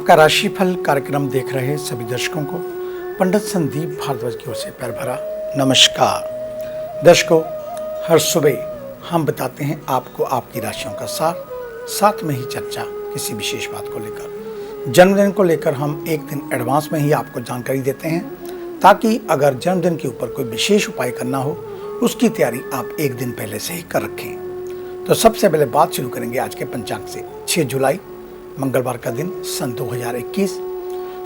आपका राशिफल कार्यक्रम देख रहे सभी दर्शकों को पंडित संदीप भारद्वाज की ओर से प्यार भरा नमस्कार। दर्शकों, हर सुबह हम बताते हैं आपको आपकी राशियों का सार, साथ में ही चर्चा किसी विशेष बात को लेकर। जन्मदिन को लेकर हम एक दिन एडवांस में ही आपको जानकारी देते हैं, ताकि अगर जन्मदिन के ऊपर कोई विशेष उपाय करना हो उसकी तैयारी आप एक दिन पहले से ही कर रखें। तो सबसे पहले बात शुरू करेंगे आज के पंचांग से। 6 जुलाई मंगलवार का दिन सन 2021,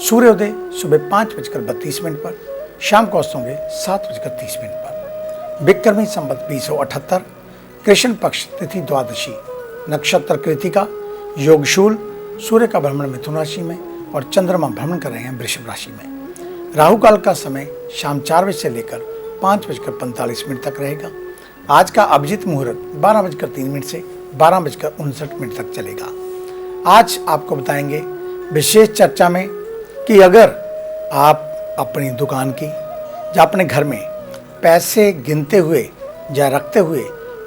सूर्योदय सुबह 5:32 पर, शाम को अस्त होंगे 7:30 पर। विक्रमी संवत 2078, कृष्ण पक्ष तिथि द्वादशी, नक्षत्र कृतिका, योगशूल, सूर्य का भ्रमण मिथुन राशि में और चंद्रमा भ्रमण कर रहे हैं वृषभ राशि में। राहु काल का समय शाम 4 बजे से लेकर 5:45 तक रहेगा। आज का अभिजीत मुहूर्त 12:03 से 12:59 तक चलेगा। आज आपको बताएंगे विशेष चर्चा में कि अगर आप अपनी दुकान की या अपने घर में पैसे गिनते हुए या रखते हुए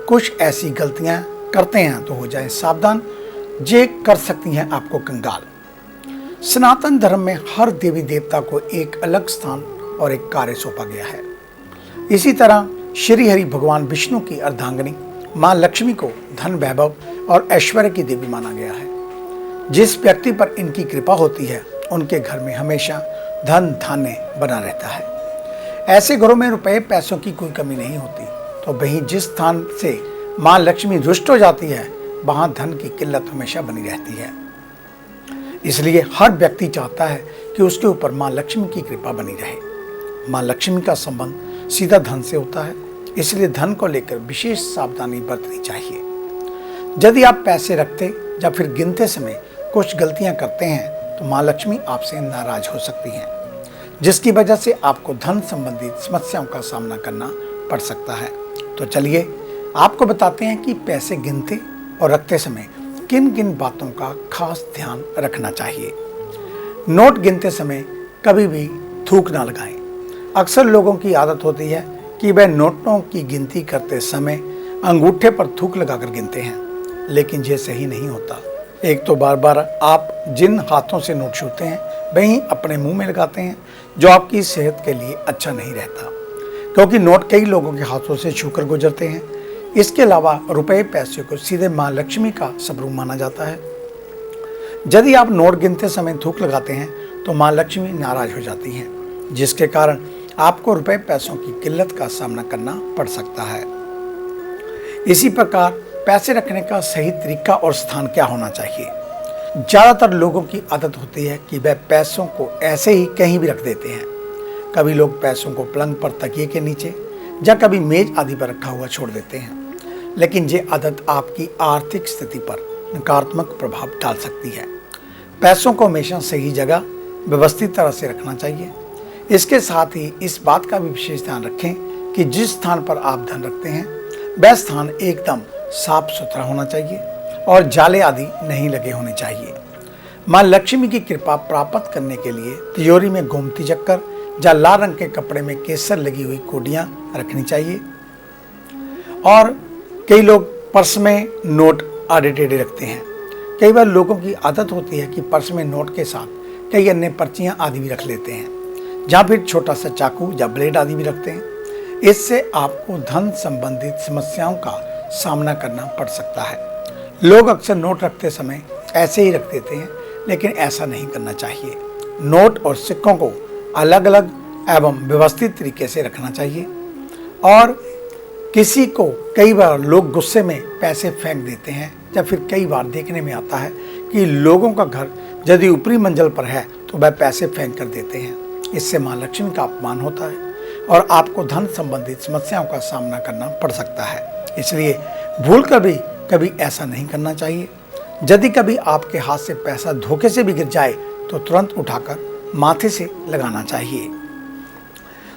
कुछ ऐसी गलतियां करते हैं तो हो जाए सावधान, ये कर सकती हैं आपको कंगाल। सनातन धर्म में हर देवी देवता को एक अलग स्थान और एक कार्य सौंपा गया है। इसी तरह श्री हरि भगवान विष्णु की अर्धांगिनी मां लक्ष्मी को धन, वैभव और ऐश्वर्य की देवी माना गया है। जिस व्यक्ति पर इनकी कृपा होती है उनके घर में हमेशा धन धान्य बना रहता है। ऐसे घरों में रुपए पैसों की कोई कमी नहीं होती। तो वहीं जिस स्थान से मां लक्ष्मी रुष्ट हो जाती है वहां धन की किल्लत हमेशा बनी रहती है। इसलिए हर व्यक्ति चाहता है कि उसके ऊपर मां लक्ष्मी की कृपा बनी रहे। मां लक्ष्मी का संबंध सीधा धन से होता है, इसलिए धन को लेकर विशेष सावधानी बरतनी चाहिए। यदि आप पैसे रखते या फिर गिनते समय कुछ गलतियां करते हैं तो मां लक्ष्मी आपसे नाराज हो सकती हैं, जिसकी वजह से आपको धन संबंधित समस्याओं का सामना करना पड़ सकता है। तो चलिए आपको बताते हैं कि पैसे गिनते और रखते समय किन किन बातों का खास ध्यान रखना चाहिए। नोट गिनते समय कभी भी थूक ना लगाएं। अक्सर लोगों की आदत होती है कि वह नोटों की गिनती करते समय अंगूठे पर थूक लगाकर गिनते हैं, लेकिन ये सही नहीं होता। एक तो बार बार आप जिन हाथों से नोट छूते हैं वहीं अपने मुंह में लगाते हैं, जो आपकी सेहत के लिए अच्छा नहीं रहता, क्योंकि नोट कई लोगों के हाथों से छूकर गुजरते हैं। इसके अलावा रुपए पैसे को सीधे मां लक्ष्मी का स्वरूप माना जाता है। यदि आप नोट गिनते समय थूक लगाते हैं तो मां लक्ष्मी नाराज हो जाती हैं, जिसके कारण आपको रुपए पैसों की किल्लत का सामना करना पड़ सकता है। इसी प्रकार पैसे रखने का सही तरीका और स्थान क्या होना चाहिए। ज़्यादातर लोगों की आदत होती है कि वह पैसों को ऐसे ही कहीं भी रख देते हैं। कभी लोग पैसों को पलंग पर, तकिए के नीचे या कभी मेज आदि पर रखा हुआ छोड़ देते हैं, लेकिन ये आदत आपकी आर्थिक स्थिति पर नकारात्मक प्रभाव डाल सकती है। पैसों को हमेशा सही जगह व्यवस्थित तरह से रखना चाहिए। इसके साथ ही इस बात का भी विशेष ध्यान रखें कि जिस स्थान पर आप धन रखते हैं वह स्थान एकदम साफ सुथरा होना चाहिए और जाले आदि नहीं लगे होने चाहिए। मां लक्ष्मी की कृपा प्राप्त करने के लिए तिजोरी में गोमती चक्कर या लाल रंग के कपड़े में केसर लगी हुई कोडियां रखनी चाहिए। और कई लोग पर्स में नोट आड़े टेढ़े रखते हैं। कई बार लोगों की आदत होती है कि पर्स में नोट के साथ कई अन्य पर्चियां आदि भी रख लेते हैं, या फिर छोटा सा चाकू या ब्लेड आदि भी रखते हैं। इससे आपको धन संबंधित समस्याओं का सामना करना पड़ सकता है। लोग अक्सर नोट रखते समय ऐसे ही रख देते हैं, लेकिन ऐसा नहीं करना चाहिए। नोट और सिक्कों को अलग अलग एवं व्यवस्थित तरीके से रखना चाहिए। और किसी को कई बार लोग गुस्से में पैसे फेंक देते हैं, या फिर कई बार देखने में आता है कि लोगों का घर यदि ऊपरी मंजिल पर है तो वह पैसे फेंक कर देते हैं। इससे मां लक्ष्मी का अपमान होता है और आपको धन संबंधित समस्याओं का सामना करना पड़ सकता है। इसलिए भूल कर भी कभी ऐसा नहीं करना चाहिए। यदि कभी आपके हाथ से पैसा धोखे से भी गिर जाए तो तुरंत उठाकर माथे से लगाना चाहिए।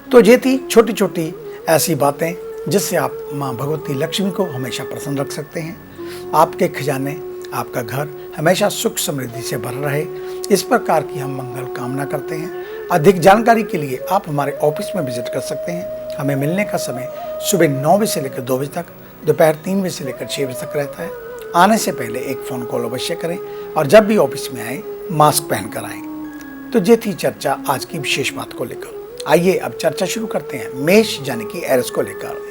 तो ये थी छोटी छोटी ऐसी बातें जिससे आप मां भगवती लक्ष्मी को हमेशा प्रसन्न रख सकते हैं। आपके खजाने, आपका घर हमेशा सुख समृद्धि से भरा रहे, इस प्रकार की हम मंगल कामना करते हैं। अधिक जानकारी के लिए आप हमारे ऑफिस में विजिट कर सकते हैं। हमें मिलने का समय सुबह 9 बजे से लेकर 2 बजे तक, दोपहर 3 बजे से लेकर 6 बजे तक रहता है। आने से पहले एक फ़ोन कॉल अवश्य करें और जब भी ऑफिस में आएँ मास्क पहनकर आएं। तो ये थी चर्चा आज की विशेष बात को लेकर। आइए अब चर्चा शुरू करते हैं मेष यानी कि एरिस को लेकर।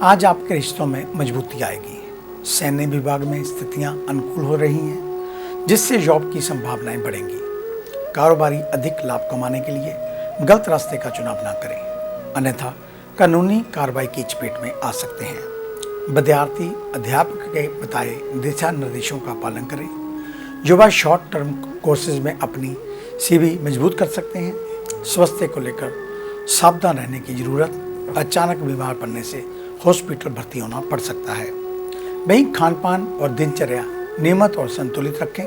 आज आपके रिश्तों में मजबूती आएगी। सैन्य विभाग में स्थितियां अनुकूल हो रही हैं, जिससे जॉब की संभावनाएं बढ़ेंगी। कारोबारी अधिक लाभ कमाने के लिए गलत रास्ते का चुनाव न करें, अन्यथा कानूनी कार्रवाई की चपेट में आ सकते हैं। विद्यार्थी अध्यापक के बताए दिशा निर्देशों का पालन करें। युवा शॉर्ट टर्म कोर्सेज में अपनी सीवी मजबूत कर सकते हैं। स्वास्थ्य को लेकर सावधान रहने की जरूरत। अचानक बीमार पड़ने से हॉस्पिटल भर्ती होना पड़ सकता है। वहीं खान पान और दिनचर्या नियमित और संतुलित रखें।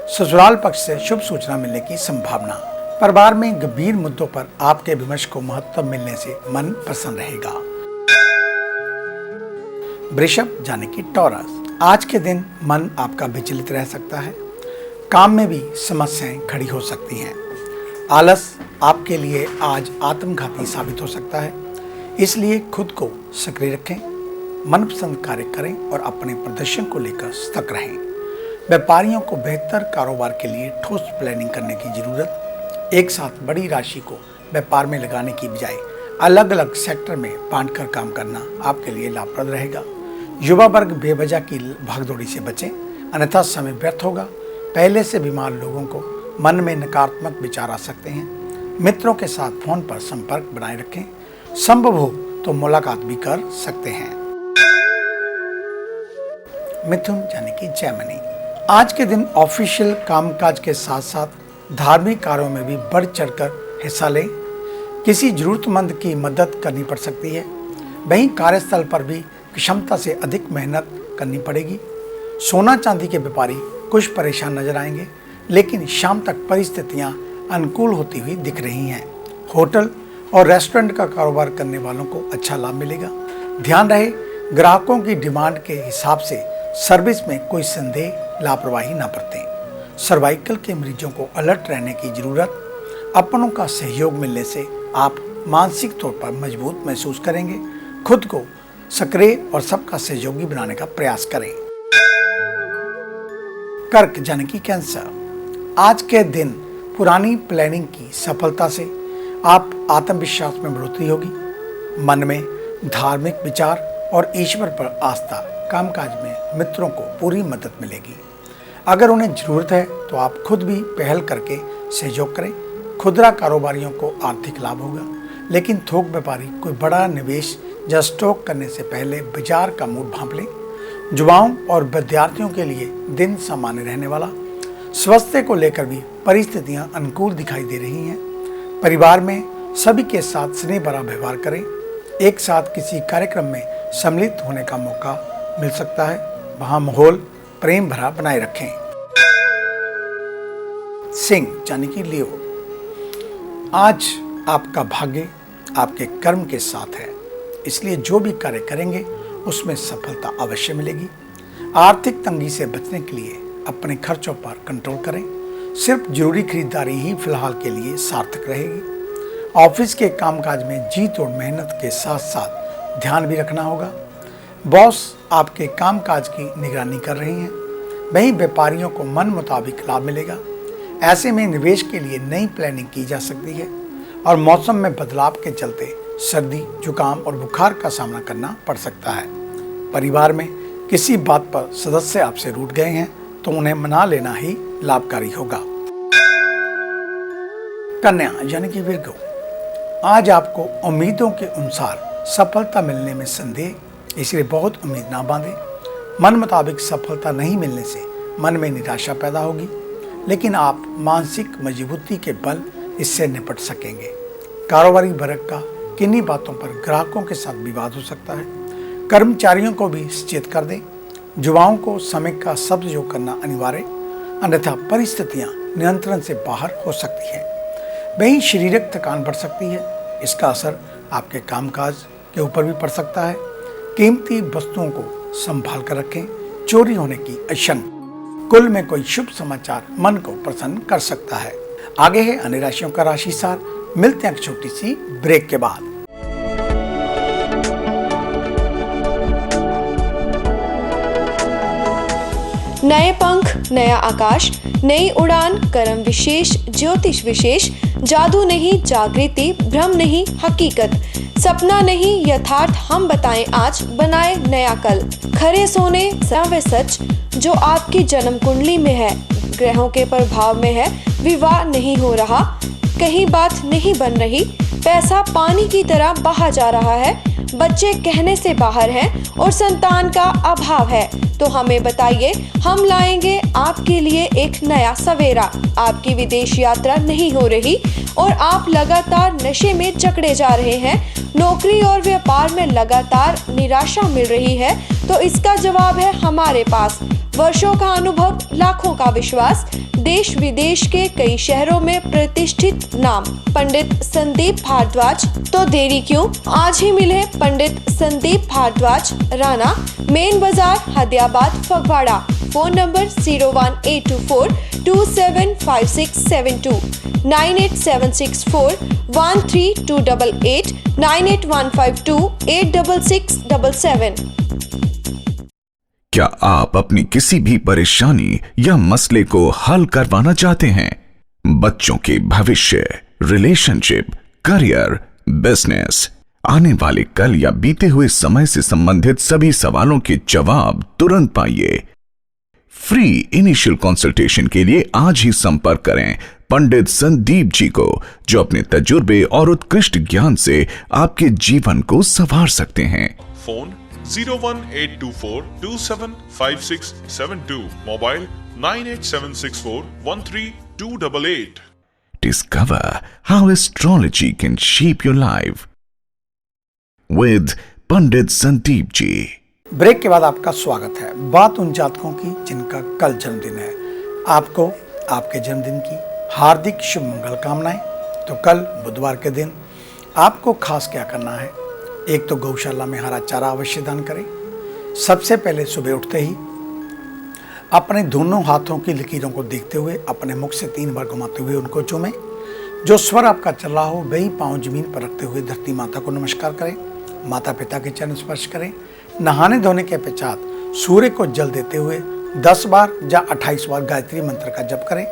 ससुराल पक्ष से शुभ सूचना मिलने की संभावना। परिवार में गंभीर मुद्दों पर आपके विमर्श को महत्व मिलने से मन प्रसन्न रहेगा। वृषभ यानी कि टॉरस, आज के दिन मन आपका विचलित रह सकता है। काम में भी समस्याएं खड़ी हो सकती हैं। आलस आपके लिए आज आत्मघाती साबित हो सकता है, इसलिए खुद को सक्रिय रखें। मनपसंद कार्य करें और अपने प्रदर्शन को लेकर सतर्क रहें। व्यापारियों को बेहतर कारोबार के लिए ठोस प्लानिंग करने की जरूरत। एक साथ बड़ी राशि को व्यापार में लगाने की बजाय अलग अलग सेक्टर में बांटकर काम करना आपके लिए लाभप्रद रहेगा। युवा वर्ग बेवजह की भागदौड़ी से बचें, अन्यथा समय व्यर्थ होगा। पहले से बीमार लोगों को मन में नकारात्मक विचार आ सकते हैं। मित्रों के साथ फोन पर संपर्क बनाए रखें। संभव हो तो मुलाकात भी कर सकते हैं। मिथुन यानी कि जेमिनी, आज के दिन ऑफिशियल कामकाज के साथ साथ धार्मिक कार्यों में भी बढ़ चढ़कर हिस्सा लें। किसी जरूरतमंद की मदद करनी पड़ सकती है। वहीं कार्यस्थल पर भी क्षमता से अधिक मेहनत करनी पड़ेगी। सोना चांदी के व्यापारी कुछ परेशान नजर आएंगे, लेकिन शाम तक परिस्थितियां अनुकूल होती हुई दिख रही हैं। होटल और रेस्टोरेंट का कारोबार करने वालों को अच्छा लाभ मिलेगा। ध्यान रहे, ग्राहकों की डिमांड के हिसाब से सर्विस में कोई संदेह लापरवाही न बरतें। सर्वाइकल के मरीजों को अलर्ट रहने की जरूरत। अपनों का सहयोग मिलने से आप मानसिक तौर पर मजबूत महसूस करेंगे। खुद को सक्रिय और सबका सहयोगी बनाने का प्रयास करें। कर्क यानी कि कैंसर, आज के दिन पुरानी प्लानिंग की सफलता से आप आत्मविश्वास में बढ़ोतरी होगी। मन में धार्मिक विचार और ईश्वर पर आस्था। कामकाज में मित्रों को पूरी मदद मिलेगी। अगर उन्हें जरूरत है तो आप खुद भी पहल करके सहयोग करें। खुदरा कारोबारियों को आर्थिक लाभ होगा, लेकिन थोक व्यापारी कोई बड़ा निवेश या स्टॉक करने से पहले बाजार का मूड भांप लें। युवाओं और विद्यार्थियों के लिए दिन सामान्य रहने वाला। स्वास्थ्य को लेकर भी परिस्थितियां अनुकूल दिखाई दे रही हैं। परिवार में सभी के साथ स्नेह भरा व्यवहार करें। एक साथ किसी कार्यक्रम में सम्मिलित होने का मौका मिल सकता है, वहां माहौल प्रेम भरा बनाए रखें। सिंह यानी कि लियो, आज आपका भाग्य आपके कर्म के साथ है, इसलिए जो भी कार्य करेंगे उसमें सफलता अवश्य मिलेगी। आर्थिक तंगी से बचने के लिए अपने खर्चों पर कंट्रोल करें। सिर्फ जरूरी खरीदारी ही फिलहाल के लिए सार्थक रहेगी। ऑफिस के कामकाज में जीत और मेहनत के साथ साथ ध्यान भी रखना होगा। बॉस आपके कामकाज की निगरानी कर रही हैं। वहीं व्यापारियों को मन मुताबिक लाभ मिलेगा। ऐसे में निवेश के लिए नई प्लानिंग की जा सकती है और मौसम में बदलाव के चलते सर्दी, जुकाम और बुखार का सामना करना पड़ सकता है। परिवार में किसी बात पर सदस्य आपसे रूठ गए हैं तो उन्हें मना लेना ही लाभकारी होगा। कन्या यानी कि विर्गो, आज आपको उम्मीदों के अनुसार सफलता मिलने में संदेह, इसलिए बहुत उम्मीद ना बांधें। मन मुताबिक सफलता नहीं मिलने से मन में निराशा पैदा होगी, लेकिन आप मानसिक मजबूती के बल इससे निपट सकेंगे। कारोबारी वर्ग का किन्हीं बातों पर ग्राहकों के साथ विवाद हो सकता है। कर्मचारियों को भी सचेत कर दें। युवाओं को समय का सदुपयोग करना अनिवार्य, अन्यथा परिस्थितियां नियंत्रण से बाहर हो सकती है। वहीं शारीरिक थकान बढ़ सकती है, इसका असर आपके कामकाज के ऊपर भी पड़ सकता है। कीमती वस्तुओं को संभाल कर रखें, चोरी होने की आशंका। कुल में कोई शुभ समाचार मन को प्रसन्न कर सकता है। आगे है अन्य राशियों का राशि सार। मिलते हैं एक छोटी सी ब्रेक के बाद। नए पंख, नया आकाश, नई उड़ान, कर्म विशेष, ज्योतिष विशेष, जादू नहीं जागृति, भ्रम नहीं हकीकत, सपना नहीं यथार्थ, हम बताएं आज, बनाए नया कल। खरे सोने व सच जो आपकी जन्म कुंडली में है, ग्रहों के प्रभाव में है, विवाह नहीं हो रहा, कहीं बात नहीं बन रही, पैसा पानी की तरह बहा जा रहा है, बच्चे कहने से बाहर हैं और संतान का अभाव है, तो हमें बताइए, हम लाएंगे आपके लिए एक नया सवेरा। आपकी विदेश यात्रा नहीं हो रही और आप लगातार नशे में जकड़े जा रहे हैं, नौकरी और व्यापार में लगातार निराशा मिल रही है, तो इसका जवाब है हमारे पास। वर्षों का अनुभव, लाखों का विश्वास, देश विदेश के कई शहरों में प्रतिष्ठित नाम पंडित संदीप भारद्वाज। तो देरी क्यों, आज ही मिले पंडित संदीप भारद्वाज, राणा, मेन बाजार, हदियाबाद, फगवाड़ा। Phone number 01824 275672, 98764 13288, 98152 86677। क्या आप अपनी किसी भी परेशानी या मसले को हल करवाना चाहते हैं? बच्चों के भविष्य, रिलेशनशिप, करियर, बिजनेस, आने वाले कल या बीते हुए समय से संबंधित सभी सवालों के जवाब तुरंत पाइए। फ्री इनिशियल कंसल्टेशन के लिए आज ही संपर्क करें पंडित संदीप जी को, जो अपने तजुर्बे और उत्कृष्ट ज्ञान से आपके जीवन को संवार सकते हैं। Phone 01824 275672, mobile 98764 13288। Discover how astrology can shape your life with Pandit Sandeep ji. Break के बाद आपका स्वागत है। बात उन जातकों की जिनका कल जन्मदिन है। आपको आपके जन्मदिन की हार्दिक शुभ मंगल कामनाएं। तो कल बुधवार के दिन आपको खास क्या करना है? एक तो गौशाला में हरा चारा अवश्य दान करें। सबसे पहले सुबह उठते ही अपने दोनों हाथों की लकीरों को देखते हुए अपने मुख से 3 बार घुमाते हुए उनको चूमें। जो स्वर आपका चल रहा हो वही पांव जमीन पर रखते हुए धरती माता को नमस्कार करें। माता पिता के चरण स्पर्श करें। नहाने धोने के पश्चात सूर्य को जल देते हुए 10 बार या 28 बार गायत्री मंत्र का जप करें।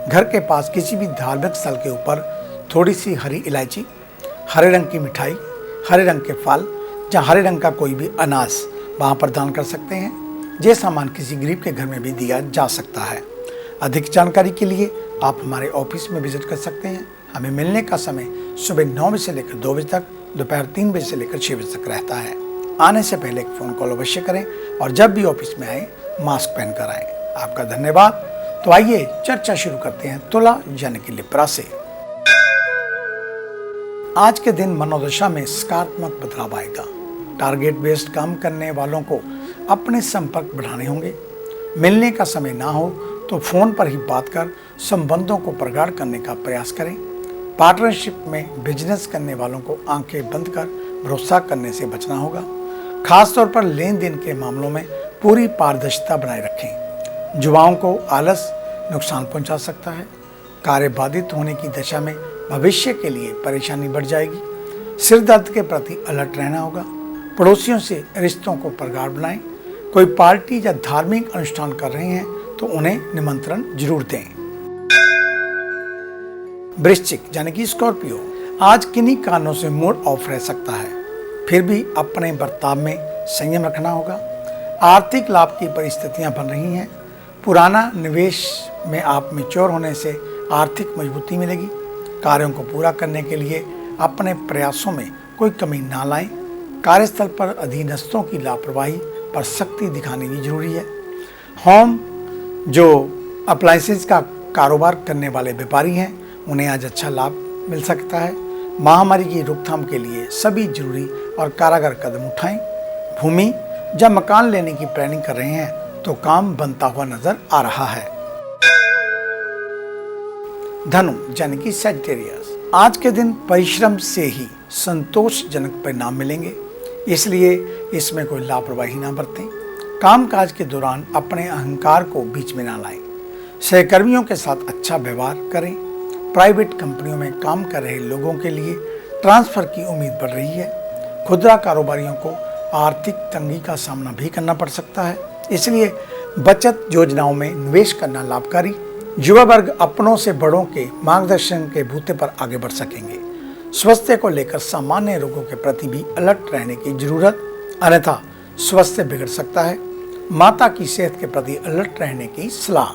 घर के पास किसी भी धार्मिक स्थल के ऊपर थोड़ी सी हरी इलायची, हरे रंग की मिठाई, हरे रंग के फल या हरे रंग का कोई भी अनाज वहाँ पर दान कर सकते हैं। ये सामान किसी गरीब के घर में भी दिया जा सकता है। अधिक जानकारी के लिए आप हमारे ऑफिस में विजिट कर सकते हैं। हमें मिलने का समय सुबह 9 बजे से लेकर 2 बजे तक, दोपहर 3 बजे से लेकर 6 बजे तक रहता है। आने से पहले एक फ़ोन कॉल अवश्य करें और जब भी ऑफिस में आए मास्क पहनकर आएँ। आपका धन्यवाद। तो आइए चर्चा शुरू करते हैं तुला यानी कि लिब्रा से। आज के दिन मनोदशा में सकारात्मक बदलाव आएगा। टारगेट बेस्ड काम करने वालों को अपने संपर्क बढ़ाने होंगे। मिलने का समय ना हो तो फोन पर ही बात कर संबंधों को प्रगाढ़ करने का प्रयास करें। पार्टनरशिप में बिजनेस करने वालों को आंखें बंद कर भरोसा करने से बचना होगा। खासतौर पर लेन देन के मामलों में पूरी पारदर्शिता बनाए रखें। युवाओं को आलस नुकसान पहुंचा सकता है। कार्य बाधित होने की दशा में भविष्य के लिए परेशानी बढ़ जाएगी। सिर दर्द के प्रति अलर्ट रहना होगा। पड़ोसियों से रिश्तों को प्रगाढ़ बनाएं। कोई पार्टी या धार्मिक अनुष्ठान कर रहे हैं तो उन्हें निमंत्रण जरूर दें। वृश्चिक यानी कि स्कॉर्पियो, आज किन्हीं कारणों से मूड ऑफ रह सकता है, फिर भी अपने बर्ताव में संयम रखना होगा। आर्थिक लाभ की परिस्थितियां बन रही हैं। पुराना निवेश में आप मैच्योर होने से आर्थिक मजबूती मिलेगी। कार्यों को पूरा करने के लिए अपने प्रयासों में कोई कमी ना लाएं। कार्यस्थल पर अधीनस्थों की लापरवाही पर सख्ती दिखानी भी जरूरी है। होम जो अप्लायंसेस का कारोबार करने वाले व्यापारी हैं उन्हें आज अच्छा लाभ मिल सकता है। महामारी की रोकथाम के लिए सभी जरूरी और कारगर कदम उठाएं। भूमि या मकान लेने की प्लानिंग कर रहे हैं तो काम बनता हुआ नजर आ रहा है। धनु यानी कि सैजिटेरियस, आज के दिन परिश्रम से ही संतोषजनक परिणाम मिलेंगे, इसलिए इसमें कोई लापरवाही ना बरतें। कामकाज के दौरान अपने अहंकार को बीच में ना लाएं। सहकर्मियों के साथ अच्छा व्यवहार करें। प्राइवेट कंपनियों में काम कर रहे लोगों के लिए ट्रांसफर की उम्मीद बढ़ रही है। खुदरा कारोबारियों को आर्थिक तंगी का सामना भी करना पड़ सकता है, इसलिए बचत योजनाओं में निवेश करना लाभकारी। युवा वर्ग अपनों से बड़ों के मार्गदर्शन के बूते पर आगे बढ़ सकेंगे। स्वास्थ्य को लेकर सामान्य रोगों के प्रति भी अलर्ट रहने की जरूरत, अन्यथा स्वास्थ्य बिगड़ सकता है। माता की सेहत के प्रति अलर्ट रहने की सलाह।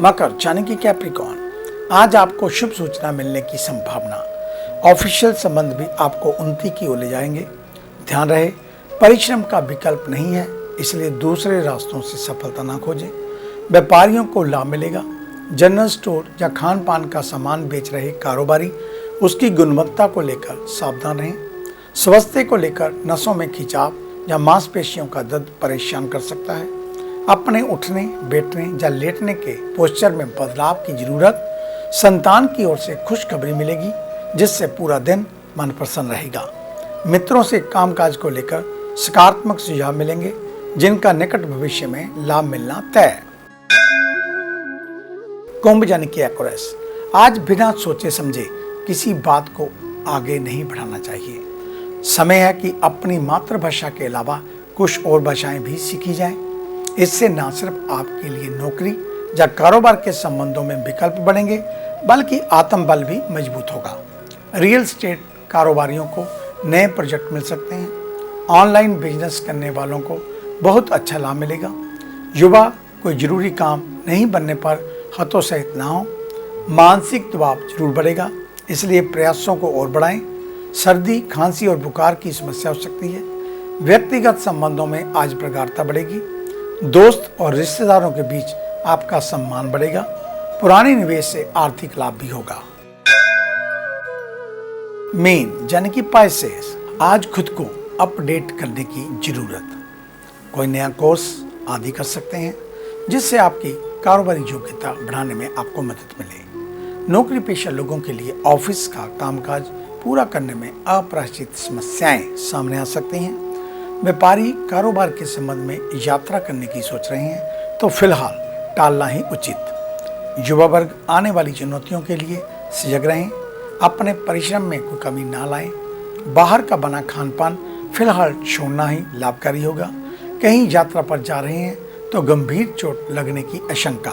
मकर यानी कि कैप्रिकॉर्न, आज आपको शुभ सूचना मिलने की संभावना। ऑफिशियल संबंध भी आपको उन्नति की ओर ले जाएंगे। ध्यान रहे, परिश्रम का विकल्प नहीं है, इसलिए दूसरे रास्तों से सफलता ना खोजें। व्यापारियों को लाभ मिलेगा। जनरल स्टोर या खान पान का सामान बेच रहे कारोबारी उसकी गुणवत्ता को लेकर सावधान रहें। स्वास्थ्य को लेकर नसों में खिंचाव या मांसपेशियों का दर्द परेशान कर सकता है। अपने उठने, बैठने या लेटने के पोस्चर में बदलाव की जरूरत। संतान की ओर से खुशखबरी मिलेगी, जिससे पूरा दिन मन प्रसन्न रहेगा। मित्रों से कामकाज को लेकर सकारात्मक सुझाव मिलेंगे, जिनका निकट भविष्य में लाभ मिलना तय। कुंभ यानी कि एक्वेरियस, आज बिना सोचे समझे किसी बात को आगे नहीं बढ़ाना चाहिए। समय है कि अपनी मातृभाषा के अलावा कुछ और भाषाएं भी सीखी जाएं। इससे न सिर्फ आपके लिए नौकरी या कारोबार के संबंधों में विकल्प बढ़ेंगे, बल्कि आत्मबल भी मजबूत होगा। रियल एस्टेट कारोबारियों को नए प्रोजेक्ट मिल सकते हैं। ऑनलाइन बिजनेस करने वालों को बहुत अच्छा लाभ मिलेगा। युवा कोई जरूरी काम नहीं बनने पर हतोत्साहित ना हो। मानसिक दबाव जरूर बढ़ेगा, इसलिए प्रयासों को और बढ़ाएं। सर्दी, खांसी और बुखार की समस्या हो सकती है। व्यक्तिगत संबंधों में आज प्रगाढ़ता बढ़ेगी। दोस्त और रिश्तेदारों के बीच आपका सम्मान बढ़ेगा। पुराने निवेश से आर्थिक लाभ भी होगा। मीन यानी कि पाइसेस, आज खुद को अपडेट करने की जरूरत। कोई नया कोर्स आदि कर सकते हैं, जिससे आपकी कारोबारी योग्यता बढ़ाने में आपको मदद मिले। नौकरी पेशा लोगों के लिए ऑफिस का कामकाज पूरा करने में अप्रत्याशित समस्याएं सामने आ सकती हैं। व्यापारी कारोबार के संबंध में यात्रा करने की सोच रहे हैं, तो फिलहाल टालना ही उचित। युवा वर्ग आने वाली चुनौतियों के लिए सजग रहें। अपने परिश्रम में कोई कमी ना लाएं। बाहर का बना खान पान फिलहाल छोड़ना ही लाभकारी होगा। कहीं यात्रा पर जा रहे हैं तो गंभीर चोट लगने की आशंका।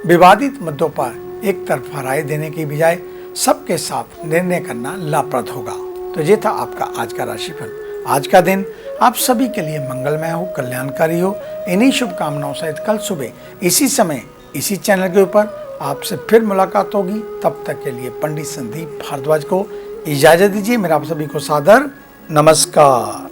विवादित मुद्दों पर एक तरफा राय देने की बजाय सबके साथ निर्णय करना लाभप्रद होगा। तो ये था आपका आज का राशिफल। आज का दिन आप सभी के लिए मंगलमय हो, कल्याणकारी हो। इन्हीं शुभकामनाओं सहित कल सुबह इसी समय इसी चैनल के ऊपर आपसे फिर मुलाकात होगी। तब तक के लिए पंडित संदीप भारद्वाज को इजाजत दीजिए। मेरा आप सभी को सादर नमस्कार।